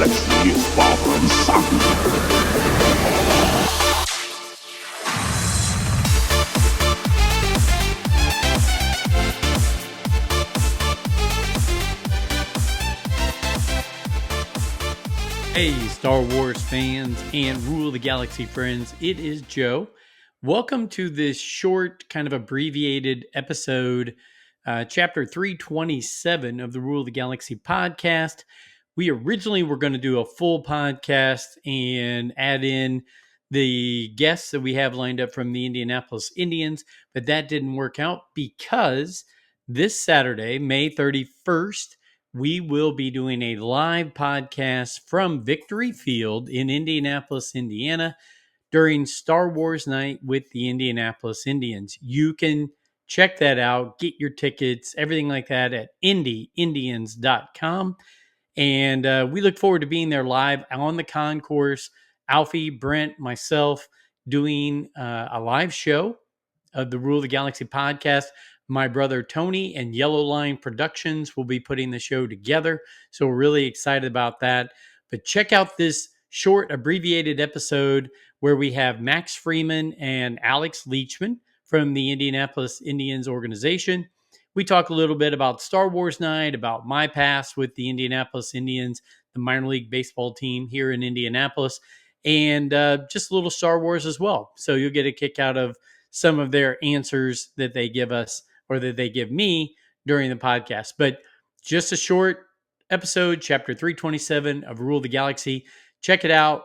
galaxy is father and son. Hey, Star Wars fans and Rule of the Galaxy friends, it is Joe. Welcome to this short, kind of abbreviated episode, chapter 327 of the Rule of the Galaxy podcast. We originally were going to do a full podcast and add in the guests that we have lined up from the Indianapolis Indians, but that didn't work out because this Saturday, May 31st, we will be doing a live podcast from Victory Field in Indianapolis, Indiana, during Star Wars night with the Indianapolis Indians. You can check that out, get your tickets, everything like that at IndyIndians.com. And we look forward to being there live on the concourse. Alfie, Brent, myself doing a live show of the Rule of the Galaxy podcast. My brother Tony and Yellow Line Productions will be putting the show together. So we're really excited about that. But check out this short, abbreviated episode where we have Max Freeman and Alex Leachman from the Indianapolis Indians organization. We talk a little bit about Star Wars night, about my past with the Indianapolis Indians, the minor league baseball team here in Indianapolis, and just a little Star Wars as well. So you'll get a kick out of some of their answers that they give us or that they give me during the podcast. But just a short episode, chapter 327 of Rule of the Galaxy. Check it out.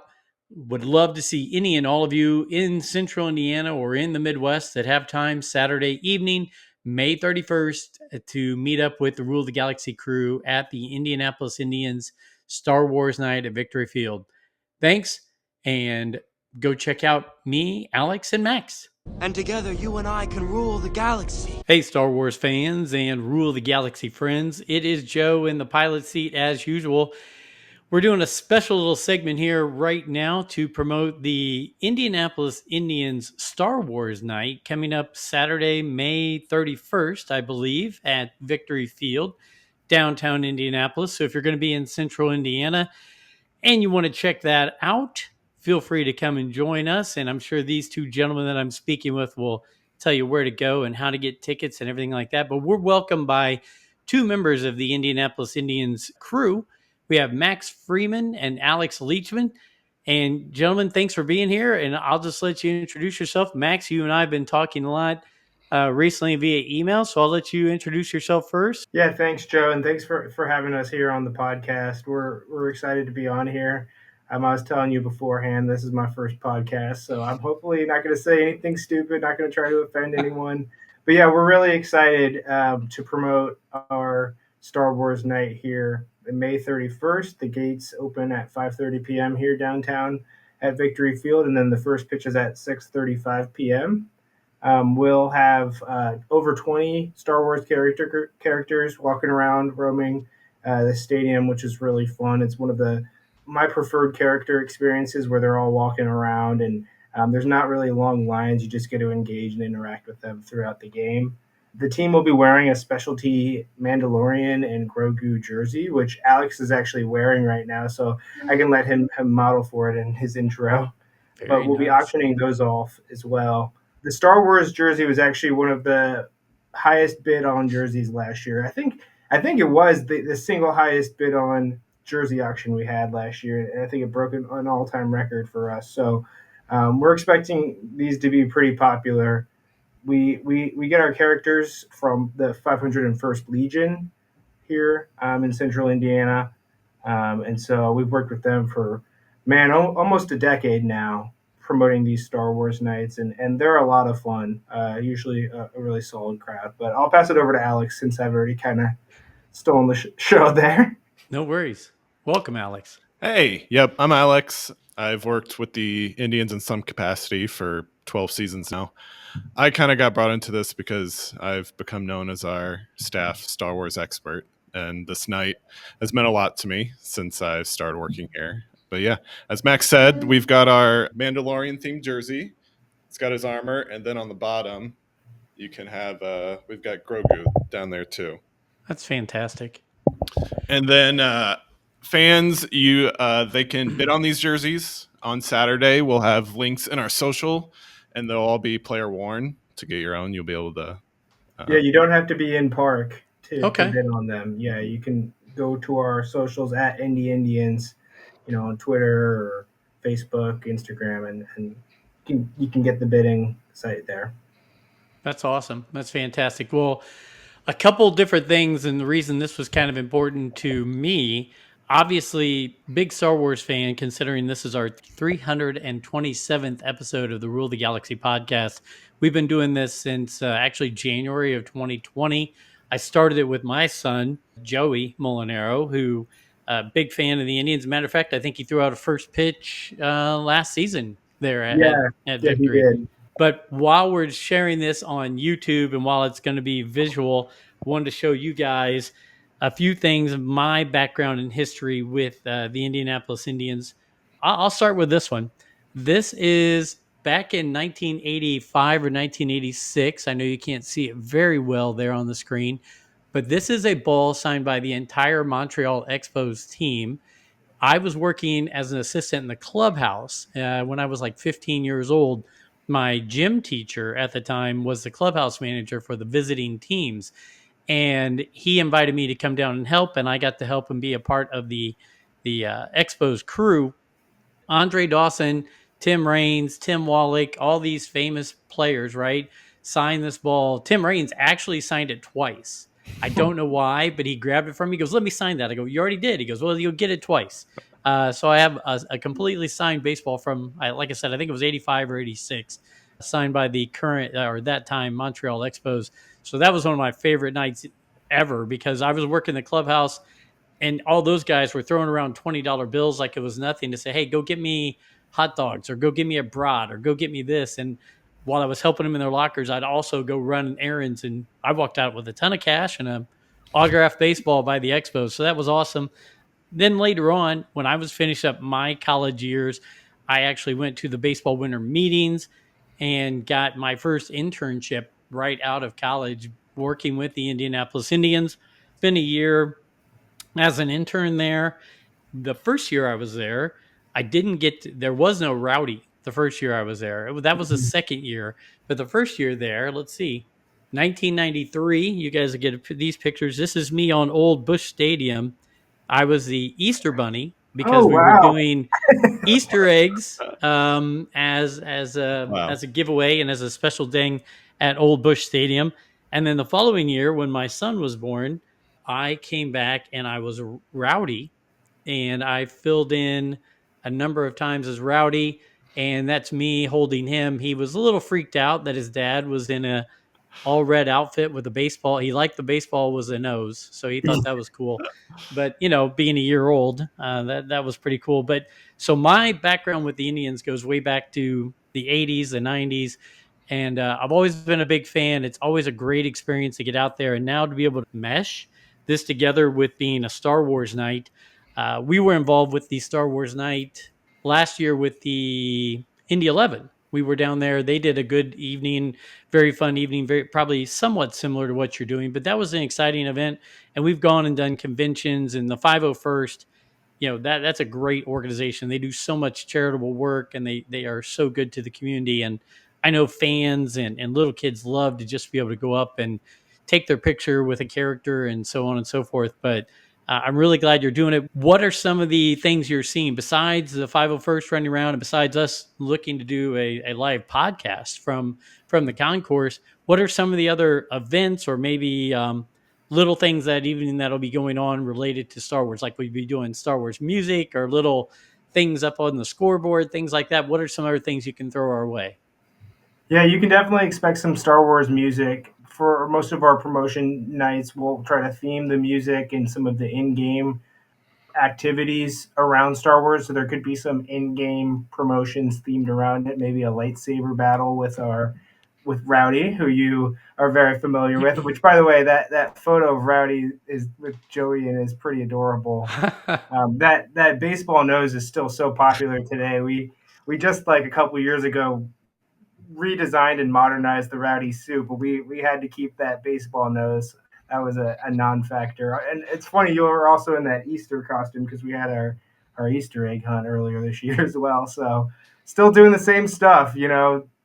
Would love to see any and all of you in central Indiana or in the Midwest that have time Saturday evening, May 31st, to meet up with the Rule of the Galaxy crew at the Indianapolis Indians Star Wars night at Victory Field. Thanks, and go check out me, Alex, and Max. And together, you and I can rule the galaxy. Hey, Star Wars fans and Rule of the Galaxy friends. It is Joe in the pilot seat as usual. We're doing a special little segment here right now to promote the Indianapolis Indians Star Wars night coming up Saturday, May 31st, I believe, at Victory Field, downtown Indianapolis. So if you're going to be in central Indiana and you want to check that out, feel free to come and join us. And I'm sure these two gentlemen that I'm speaking with will tell you where to go and how to get tickets and everything like that. But we're welcomed by two members of the Indianapolis Indians crew. We have Max Freeman and Alex Leachman. And gentlemen, thanks for being here. And I'll just let you introduce yourself. Max, you and I have been talking a lot recently via email, so I'll let you introduce yourself first. Yeah, thanks, Joe, and thanks for having us here on the podcast. We're excited to be on here. I was telling you beforehand, this is my first podcast, so I'm hopefully not going to say anything stupid, not going to try to offend anyone. But yeah, we're really excited to promote our Star Wars night here on May 31st. The gates open at 5:30 p.m. here downtown at Victory Field, and then the first pitch is at 6:35 p.m. We'll have over 20 Star Wars characters walking around, roaming the stadium, which is really fun. It's one of my preferred character experiences where they're all walking around, and there's not really long lines. You just get to engage and interact with them throughout the game. The team will be wearing a specialty Mandalorian and Grogu jersey, which Alex is actually wearing right now, so I can let him model for it in his intro. But we'll be auctioning those off as well. The Star Wars jersey was actually one of the highest bid on jerseys last year. I think it was the single highest bid on jersey auction we had last year, and I think it broke an all-time record for us. So we're expecting these to be pretty popular. We get our characters from the 501st Legion here in central Indiana, and so we've worked with them for almost a decade now, promoting these Star Wars nights, and they're a lot of fun, usually a really solid crowd. But I'll pass it over to Alex since I've already kind of stolen the show there. No worries. Welcome, Alex. Hey, yep, I'm Alex. I've worked with the Indians in some capacity for 12 seasons now. I kind of got brought into this because I've become known as our staff Star Wars expert, and this night has meant a lot to me since I've started working here. But yeah, as Max said, we've got our Mandalorian-themed jersey. It's got his armor, and then on the bottom, you can have, we've got Grogu down there too. That's fantastic. And then fans, they can bid on these jerseys on Saturday. We'll have links in our social, and they'll all be player worn. To get your own, you'll be able to. Yeah, you don't have to be in park to Okay. bid on them. Yeah, you can go to our socials at IndyIndians, on Twitter or Facebook, Instagram, and you can get the bidding site there. That's awesome. That's fantastic. Well, a couple different things, and the reason this was kind of important to me, obviously, big Star Wars fan, considering this is our 327th episode of the Rule of the Galaxy podcast. We've been doing this since actually January of 2020. I started it with my son, Joey Molinaro, who big fan of the Indians. Matter of fact, I think he threw out a first pitch last season there Yeah, at yeah, he Victory. did. But while we're sharing this on YouTube and while it's going to be visual, I wanted to show you guys a few things of my background and history with the Indianapolis Indians. I'll start with this one. This is back in 1985 or 1986. I know you can't see it very well there on the screen, but this is a ball signed by the entire Montreal Expos team. I was working as an assistant in the clubhouse when I was like 15 years old. My gym teacher at the time was the clubhouse manager for the visiting teams, and he invited me to come down and help, and I got to help and be a part of the Expos crew. Andre Dawson, Tim Raines, Tim Wallach, all these famous players, right? Signed this ball. Tim Raines actually signed it twice. I don't know why, but he grabbed it from me. He goes, "Let me sign that." I go, "You already did." He goes, "Well, you'll get it twice." So I have a completely signed baseball from, like I said, I think it was 85 or 86, signed by the current or that time Montreal Expos. So that was one of my favorite nights ever because I was working the clubhouse and all those guys were throwing around $20 bills like it was nothing to say, "Hey, go get me hot dogs or go get me a brat or go get me this." And while I was helping them in their lockers, I'd also go run errands. And I walked out with a ton of cash and a autographed baseball by the Expos. So that was awesome. Then later on, when I was finished up my college years, I actually went to the baseball winter meetings and got my first internship right out of college working with the Indianapolis Indians. Been a year as an intern there. The first year I was there, I didn't get to, there was no Rowdy the first year I was there. That was the second year. But the first year there, let's see, 1993, you guys get these pictures. This is me on Old Bush Stadium. I was the Easter Bunny Oh because we were wow! doing Easter eggs Wow. as a giveaway and as a special thing at Old Bush Stadium. And then the following year, when my son was born, I came back and I was Rowdy, and I filled in a number of times as Rowdy, and that's me holding him. He was a little freaked out that his dad was in a all red outfit with a baseball. He liked the baseball was a nose, so he thought that was cool. But being a year old, that was pretty cool. But so my background with the Indians goes way back to the '80s, the '90s, and I've always been a big fan. It's always a great experience to get out there, and now to be able to mesh this together with being a Star Wars night. We were involved with the Star Wars night last year with the Indy 11. We were down there. They did a good evening, very fun evening, very probably somewhat similar to what you're doing, but that was an exciting event. And we've gone and done conventions and the 501st. That's a great organization. They do so much charitable work and they are so good to the community. And I know fans and little kids love to just be able to go up and take their picture with a character and so on and so forth. But I'm really glad you're doing it. What are some of the things you're seeing besides the 501st running around and besides us looking to do a live podcast from the concourse? What are some of the other events or maybe little things that even that'll be going on related to Star Wars? Like we'd be doing Star Wars music or little things up on the scoreboard, things like that. What are some other things you can throw our way? Yeah, you can definitely expect some Star Wars music for most of our promotion nights. We'll try to theme the music and some of the in-game activities around Star Wars. So there could be some in-game promotions themed around it. Maybe a lightsaber battle with Rowdy, who you are very familiar with. Which, by the way, that photo of Rowdy is with Joey and is pretty adorable. That baseball nose is still so popular today. We just like a couple years ago redesigned and modernized the Rowdy suit, but we had to keep that baseball nose. that was a non-factor. And it's funny, you were also in that Easter costume because we had our Easter egg hunt earlier this year as well. So still doing the same stuff,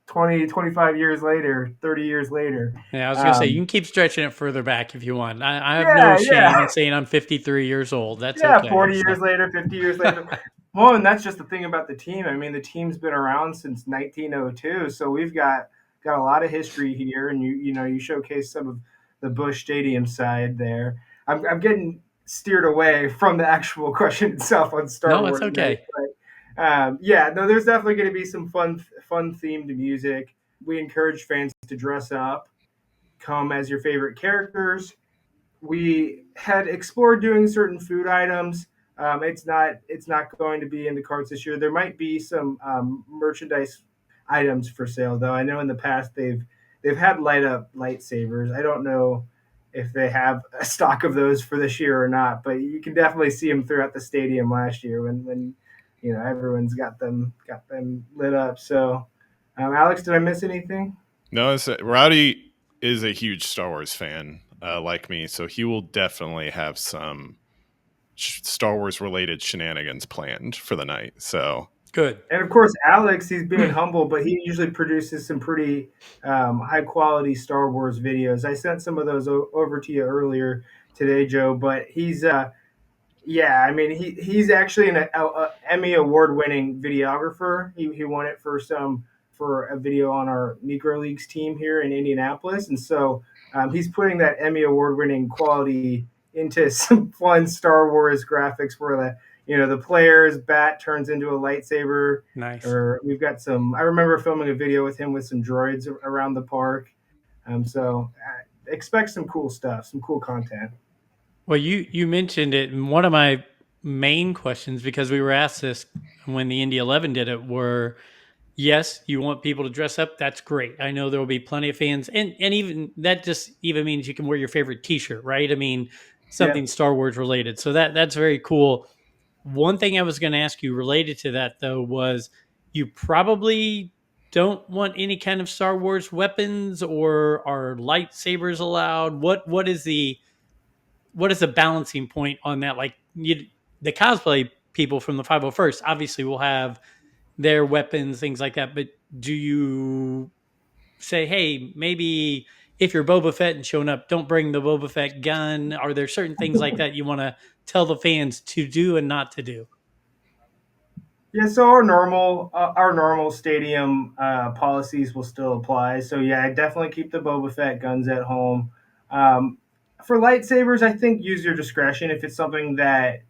20, 25 years later, 30 years later. Yeah, I was gonna say you can keep stretching it further back if you want. I have no Yeah, shame in saying I'm 53 years old. That's yeah, okay. 40 years later, 50 years later. Well, and that's just the thing about the team. I mean, the team's been around since 1902, so we've got a lot of history here, and you showcase some of the Busch Stadium side there. I'm getting steered away from the actual question itself on Star No, it's Wars night, okay. but yeah, no, there's definitely going to be some fun themed music. We encourage fans to dress up, come as your favorite characters. We had explored doing certain food items. It's not going to be in the carts this year. There might be some merchandise items for sale though. I know in the past they've had light up lightsabers. I don't know if they have a stock of those for this year or not, but you can definitely see them throughout the stadium last year when everyone's got them lit up. So, Alex, did I miss anything? No, Rowdy is a huge Star Wars fan, like me, so he will definitely have some Star Wars related shenanigans planned for the night. So Good. And of course, Alex, he's being humble, but he usually produces some pretty high quality Star Wars videos. I sent some of those over to you earlier today, Joe. But yeah, I mean, he's actually an Emmy award winning videographer. He won it for a video on our Negro Leagues team here in Indianapolis, and so he's putting that Emmy award winning quality into some fun Star Wars graphics where the player's bat turns into a lightsaber. Nice. Or we've got some. I remember filming a video with him with some droids around the park. So expect some cool stuff, some cool content. Well, you mentioned it, and one of my main questions, because we were asked this when the Indy 11 did it, were yes, you want people to dress up. That's great. I know there will be plenty of fans, and even that just even means you can wear your favorite T-shirt, right? I mean, Yeah. something Star Wars related. So that's very cool. One thing I was going to ask you related to that though was you probably don't want any kind of Star Wars weapons, or are lightsabers allowed? What is the balancing point on that? Like the cosplay people from the 501st obviously will have their weapons, things like that. But do you say, hey, maybe if you're Boba Fett and showing up, don't bring the Boba Fett gun? Are there certain things like that you want to tell the fans to do and not to do? Yeah, so our normal stadium policies will still apply. So yeah, I definitely keep the Boba Fett guns at home. Um, for lightsabers, I think use your discretion. If it's something that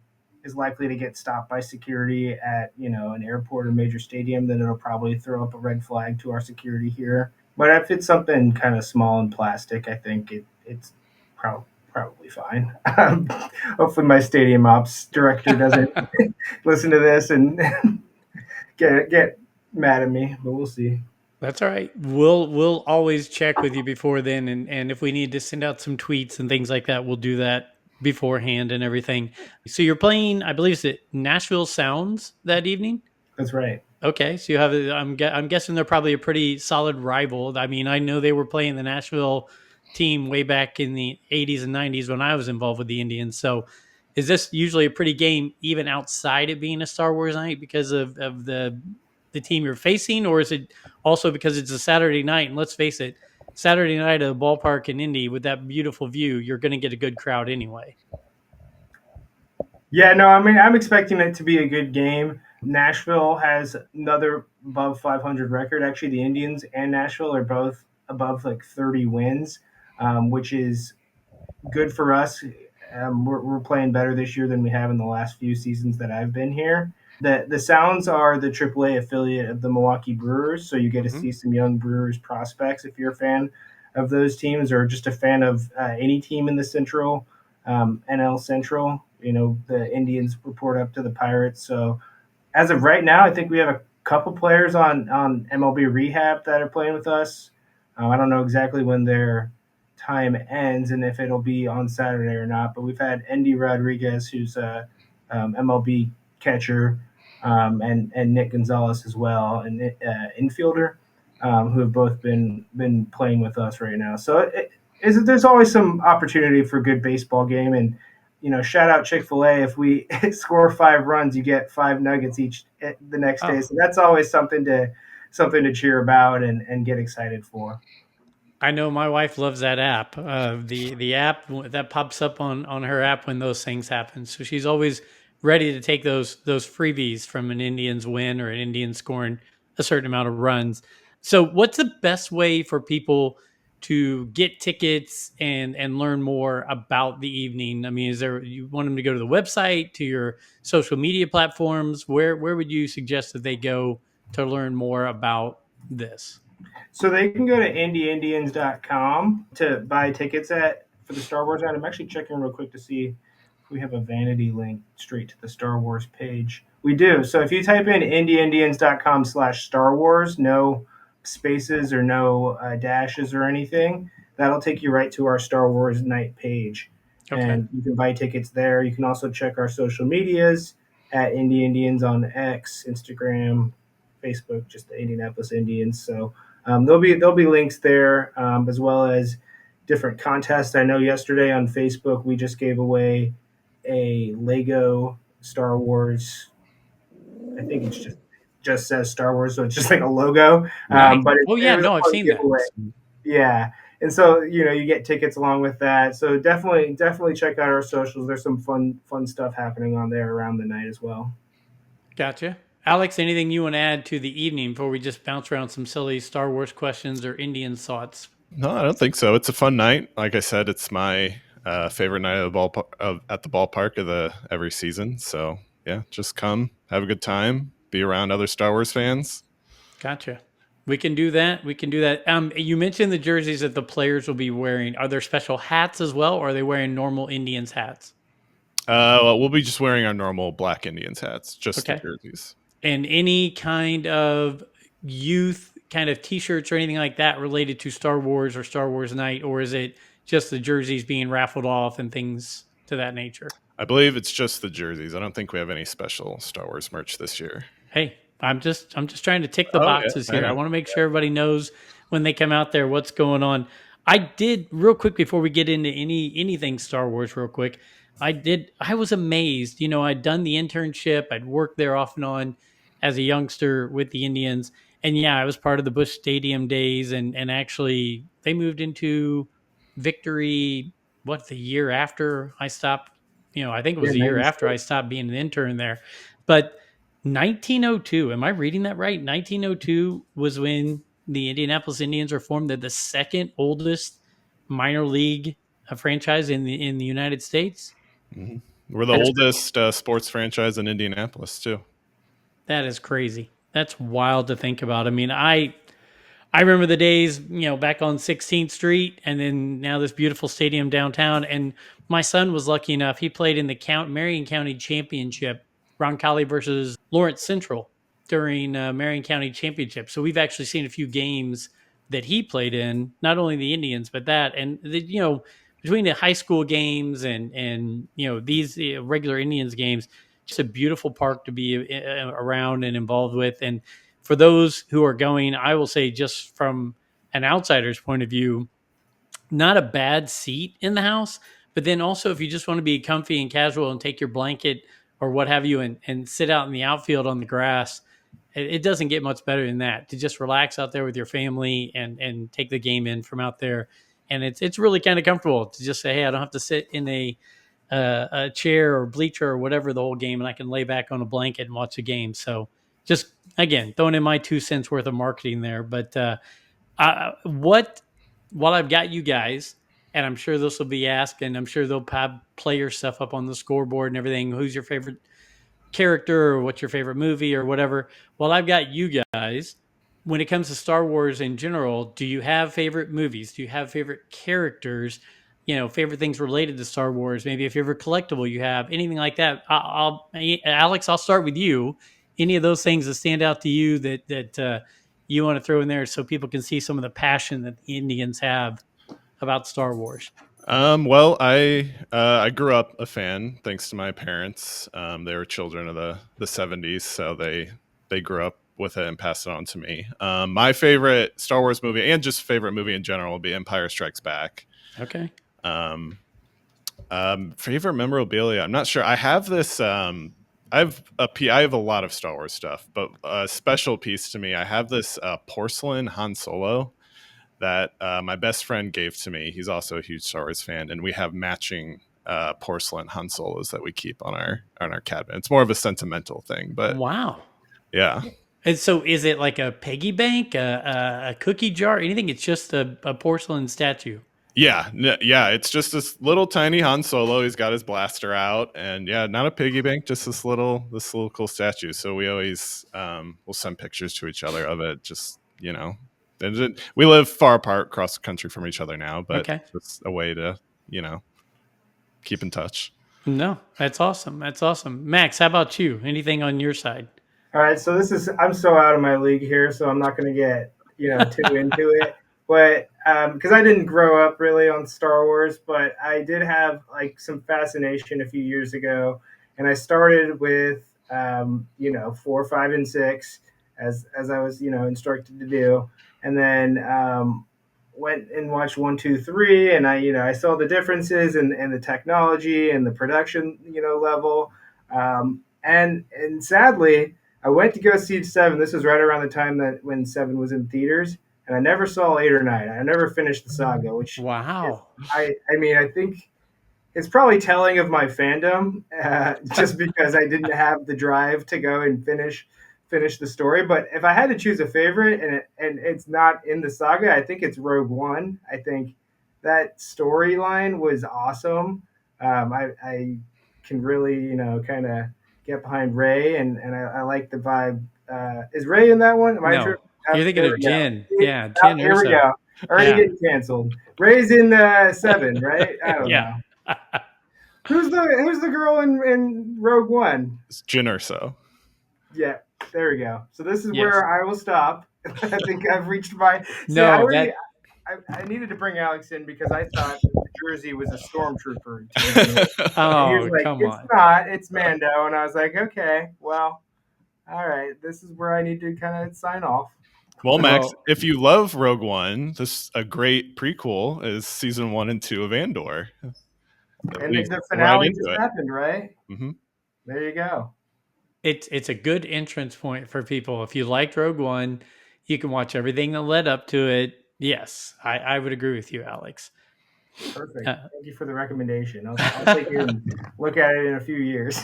is likely to get stopped by security at an airport or major stadium, then it'll probably throw up a red flag to our security here. But if it's something kind of small and plastic, I think it's probably fine. Hopefully, my stadium ops director doesn't listen to this and get mad at me, but we'll see. That's all right. We'll always check with you before then, and if we need to send out some tweets and things like that, we'll do that beforehand and everything. So you're playing, I believe, is it Nashville Sounds that evening? That's right. Okay, so you have. I'm guessing they're probably a pretty solid rival. I mean, I know they were playing the Nashville team way back in the '80s and '90s when I was involved with the Indians. So, is this usually a pretty game even outside of being a Star Wars night because of the team you're facing, or is it also because it's a Saturday night? And let's face it, Saturday night at a ballpark in Indy with that beautiful view, you're going to get a good crowd anyway. Yeah, no, I mean, I'm expecting it to be a good game. Nashville has another above 500 record. Actually, the Indians and Nashville are both above like 30 wins, which is good for us. We're playing better this year than we have in the last few seasons that I've been here. The Sounds are the AAA affiliate of the Milwaukee Brewers, so you get to Mm-hmm. see some young Brewers prospects if you're a fan of those teams or just a fan of any team in the Central NL Central. The Indians report up to the Pirates, so as of right now, I think we have a couple players on MLB rehab that are playing with us. I don't know exactly when their time ends and if it'll be on Saturday or not. But we've had Endy Rodriguez, who's a MLB catcher, and Nick Gonzalez as well, an infielder, who have both been playing with us right now. So is that there's always some opportunity for a good baseball game, and shout out Chick-fil-A. If we score 5 runs, you get 5 nuggets each the next day. Oh, So that's always something to cheer about and get excited for. I know my wife loves that app. The app that pops up on her app when those things happen. So she's always ready to take those freebies from an Indians win or an Indian scoring a certain amount of runs. So what's the best way for people to get tickets and learn more about the evening? I mean, is there you want them to go to the website, to your social media platforms? Where would you suggest that they go to learn more about this? So they can go to IndyIndians.com to buy tickets for the Star Wars night. I'm actually checking real quick to see if we have a vanity link straight to the Star Wars page. We do. So if you type in IndyIndians.com/Star Wars, no spaces or no dashes or anything, that'll take you right to our Star Wars night page. Okay. And you can buy tickets there. You can also check our social medias at Indy Indians on X, Instagram, Facebook, just the Indianapolis Indians. So there'll be links there, as well as different contests. I know yesterday on Facebook we just gave away a Lego Star Wars. I think it's just says Star Wars, so it's just like a logo. Nice. But Oh it yeah, was a no, I've fun seen that. giveaway. Yeah, and so you get tickets along with that. So definitely check out our socials. There's some fun stuff happening on there around the night as well. Gotcha. Alex, anything you want to add to the evening before we just bounce around some silly Star Wars questions or Indian thoughts? No, I don't think so. It's a fun night. Like I said, it's my favorite night of the at the ballpark of the every season. So yeah, just come, have a good time, be around other Star Wars fans. Gotcha. We can do that. We can do that. You mentioned the jerseys that the players will be wearing. Are there special hats as well, or are they wearing normal Indians hats? Well, we'll be just wearing our normal black Indians hats, just the Okay. jerseys. And any kind of youth kind of T-shirts or anything like that related to Star Wars or Star Wars Night, or is it just the jerseys being raffled off and things to that nature? I believe it's just the jerseys. I don't think we have any special Star Wars merch this year. Hey, I'm just trying to tick the Oh yeah, boxes I here. I know. want to make sure everybody knows when they come out there what's going on. I did real quick before we get into anything Star Wars real quick. I was amazed. I'd done the internship. I'd worked there off and on as a youngster with the Indians. And yeah, I was part of the Busch Stadium days and actually they moved into Victory the year after I stopped, I think it Yeah, was the year after I 96. stopped being an intern there. But 1902. Am I reading that right? 1902 was when the Indianapolis Indians were formed. They're the second oldest minor league franchise in the United States. Hmm. We're the That's oldest sports franchise in Indianapolis too. that is crazy. That's wild to think about. I mean, I remember the days, back on 16th Street, and then now this beautiful stadium downtown. And my son was lucky enough; he played in the Marion County Championship, Roncalli versus Lawrence Central during Marion County Championship. So we've actually seen a few games that he played in, not only the Indians, but that, and between the high school games and these regular Indians games, just a beautiful park to be around and involved with. And for those who are going, I will say, just from an outsider's point of view, not a bad seat in the house. But then also, if you just want to be comfy and casual and take your blanket or what have you and sit out in the outfield on the grass, it doesn't get much better than that, to just relax out there with your family and take the game in from out there. And it's really kind of comfortable to just say, hey, I don't have to sit in a chair or bleacher or whatever the whole game, and I can lay back on a blanket and watch a game. So just again, throwing in my 2 cents worth of marketing there. But what while I've got you guys, and I'm sure this will be asked, and I'm sure they'll have player stuff up on the scoreboard and everything. Who's your favorite character, or what's your favorite movie, or whatever? Well, I've got you guys. When it comes to Star Wars in general, do you have favorite movies? Do you have favorite characters? Favorite things related to Star Wars? Maybe a favorite collectible you have, anything like that. Alex, I'll start with you. Any of those things that stand out to you that you want to throw in there so people can see some of the passion that the Indians have about Star Wars? Well, I grew up a fan thanks to my parents. They were children of the '70s, so they grew up with it and passed it on to me. My favorite Star Wars movie, and just favorite movie in general, would be Empire Strikes Back. Okay. Favorite memorabilia? I'm not sure. I have this. I have a lot of Star Wars stuff, but a special piece to me. I have this porcelain Han Solo that my best friend gave to me. He's also a huge Star Wars fan, and we have matching porcelain Han Solos that we keep on our cabinet. It's more of a sentimental thing, but Wow. yeah. And so is it like a piggy bank, a cookie jar, anything? It's just a porcelain statue. Yeah, yeah, it's just this little tiny Han Solo. He's got his blaster out, and yeah, not a piggy bank, just this little cool statue. So we always will send pictures to each other of it. Just we live far apart across the country from each other now, but Okay. it's a way to keep in touch. No, that's awesome. That's awesome. Max, how about you? Anything on your side? All right, so I'm so out of my league here, so I'm not going to get too into it. But because I didn't grow up really on Star Wars, but I did have like some fascination a few years ago, and I started with 4, 5, and 6 as I was instructed to do, and then went and watched 1, 2, 3, and I saw the differences in the technology and the production level, and sadly. I went to go see 7. This was right around the time that when 7 was in theaters, and I never saw 8 or 9. I never finished the saga, which is, Wow. I think it's probably telling of my fandom, just because I didn't have the drive to go and finish the story. But if I had to choose a favorite, and it's not in the saga, I think it's Rogue One. I think that storyline was awesome. I can really kind of get behind Ray, and I like the vibe. Is Ray in that one? Am I No, tripping? you're thinking There of we go. Jen. Yeah, Jen Here we Urso. go. Already Yeah. getting canceled. Ray's in 7, right? I don't know. Who's the girl in Rogue One? It's Jyn Erso. Yeah, there we go. So this is Yes. where I will stop. I think I've reached my. See, No, I needed to bring Alex in because I thought that the jersey was a stormtrooper. And he Oh, was like, come "It's on. not. It's Mando." And I was like, "Okay, well, all right. This is where I need to kind of sign off." Well, Max, Well, if you love Rogue One, this a great prequel is season 1 and 2 of Andor. That And leads the right finale into just it. happened, right? Hmm. There you go. it's a good entrance point for people. If you liked Rogue One, you can watch everything that led up to it. Yes, I would agree with you, Alex. Perfect. Thank you for the recommendation. I'll take it and look at it in a few years.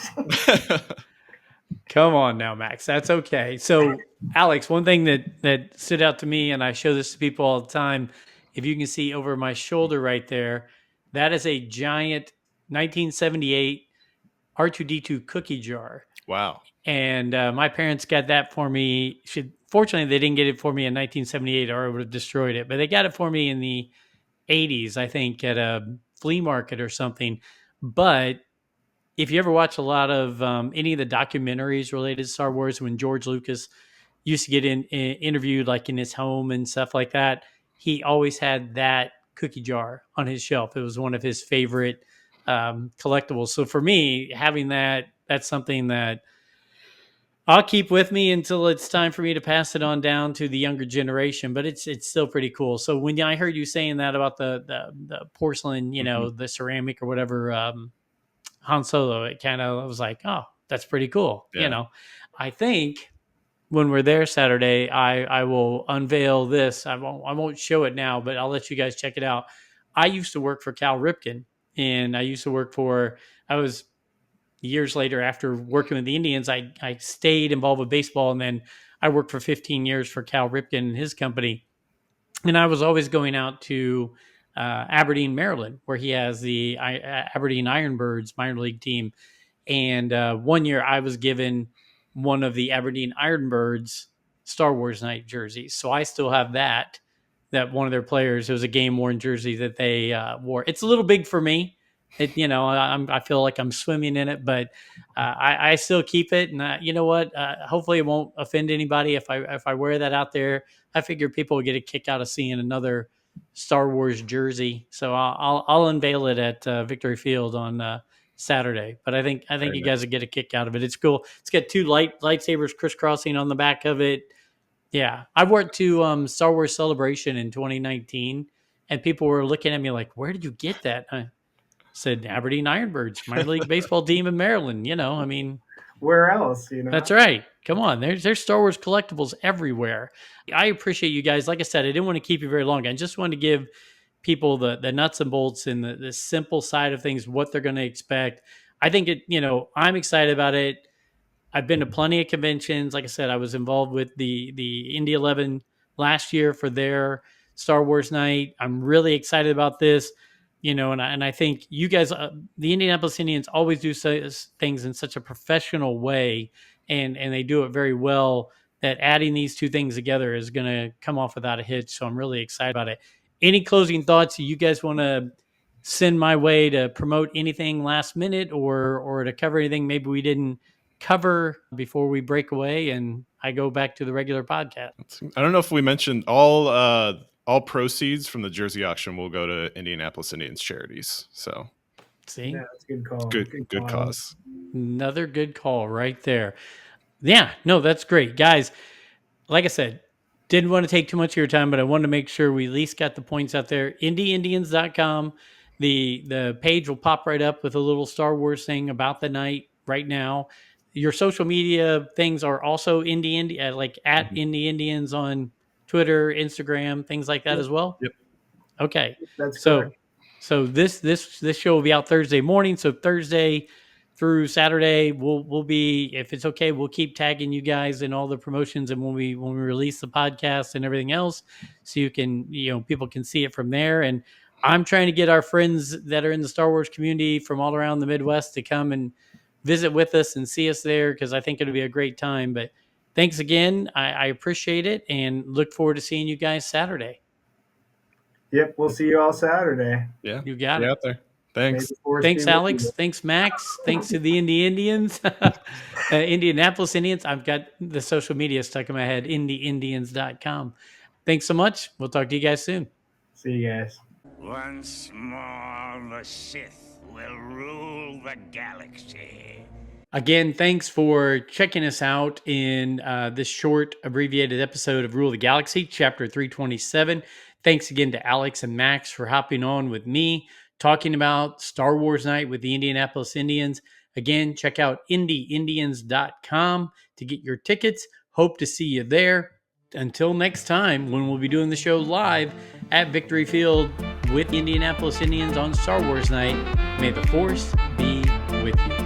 Come on now, Max. That's okay. So, Alex, one thing that stood out to me, and I show this to people all the time, if you can see over my shoulder right there, that is a giant 1978 R2D2 cookie jar. Wow. And my parents got that for me. Fortunately, they didn't get it for me in 1978, or I would have destroyed it. But they got it for me in the 80s, I think, at a flea market or something. But if you ever watch a lot of any of the documentaries related to Star Wars, when George Lucas used to get interviewed like in his home and stuff like that, he always had that cookie jar on his shelf. It was one of his favorite collectibles. So for me, having that's something that I'll keep with me until it's time for me to pass it on down to the younger generation. But it's still pretty cool. So when I heard you saying that about the porcelain, the ceramic or whatever, Han Solo, it kind of was like, oh, that's pretty cool. Yeah. I think when we're there Saturday, I will unveil this. I won't show it now, but I'll let you guys check it out. I used to work for Cal Ripken, and I was years later after working with the Indians, I stayed involved with baseball, and then I worked for 15 years for Cal Ripken and his company. And I was always going out to Aberdeen, Maryland, where he has the Aberdeen Ironbirds minor league team. And one year I was given one of the Aberdeen Ironbirds Star Wars night jerseys. So I still have that one of their players, it was a game worn jersey that they wore. It's a little big for me. I feel like I'm swimming in it, but I still keep it. And you know what? Hopefully it won't offend anybody if I wear that out there. I figure people will get a kick out of seeing another Star Wars jersey. So I'll unveil it at Victory Field on Saturday. But I think Very you nice. guys will get a kick out of it. It's cool. It's got two lightsabers crisscrossing on the back of it. Yeah, I went to Star Wars Celebration in 2019, and people were looking at me like, "Where did you get that?" I said, "Aberdeen Ironbirds, minor league baseball team in Maryland." I mean, Where else, that's right. Come on, there's Star Wars collectibles everywhere. I appreciate you guys. Like I said, I didn't want to keep you very long. I just wanted to give people the nuts and bolts and the simple side of things, what they're going to expect. I think I'm excited about it. I've been to plenty of conventions. Like I said, I was involved with the Indy 11 last year for their Star Wars night. I'm really excited about this, and I think you guys, the Indianapolis Indians, always do things in such a professional way, and they do it very well. That adding these two things together is going to come off without a hitch. So I'm really excited about it. Any closing thoughts you guys want to send my way to promote anything last minute or to cover anything maybe we didn't cover before we break away and I go back to the regular podcast? I don't know if we mentioned all proceeds from the jersey auction will go to Indianapolis Indians charities. So See, Yeah, that's a good call. good cause. Another good call right there. Yeah, no, that's great, guys. Like I said, didn't want to take too much of your time, but I wanted to make sure we at least got the points out there. IndyIndians.com. The page will pop right up with a little Star Wars thing about the night right now. Your social media things are also like at Indy Indians on Twitter, Instagram, things like that as well. Yep. Okay. That's So correct. so this show will be out Thursday morning. So Thursday through Saturday, we'll be, if it's okay, we'll keep tagging you guys in all the promotions and when we release the podcast and everything else, so you can people can see it from there. And I'm trying to get our friends that are in the Star Wars community from all around the Midwest to come and visit with us and see us there, because I think it'll be a great time. But thanks again. I appreciate it and look forward to seeing you guys Saturday. Yep, we'll see you all Saturday. Yeah. You got Stay it. out there. Thanks. May the force Thanks, be with Alex. you. Thanks, Max. Thanks to the Indians, Indianapolis Indians. I've got the social media stuck in my head, IndyIndians.com. Thanks so much. We'll talk to you guys soon. See you guys. Once more, the Sith will rule the galaxy. Again, thanks for checking us out in this short, abbreviated episode of Rule of the Galaxy, Chapter 327. Thanks again to Alex and Max for hopping on with me, talking about Star Wars Night with the Indianapolis Indians. Again, check out IndyIndians.com to get your tickets. Hope to see you there. Until next time, when we'll be doing the show live at Victory Field with the Indianapolis Indians on Star Wars Night, may the Force be with you.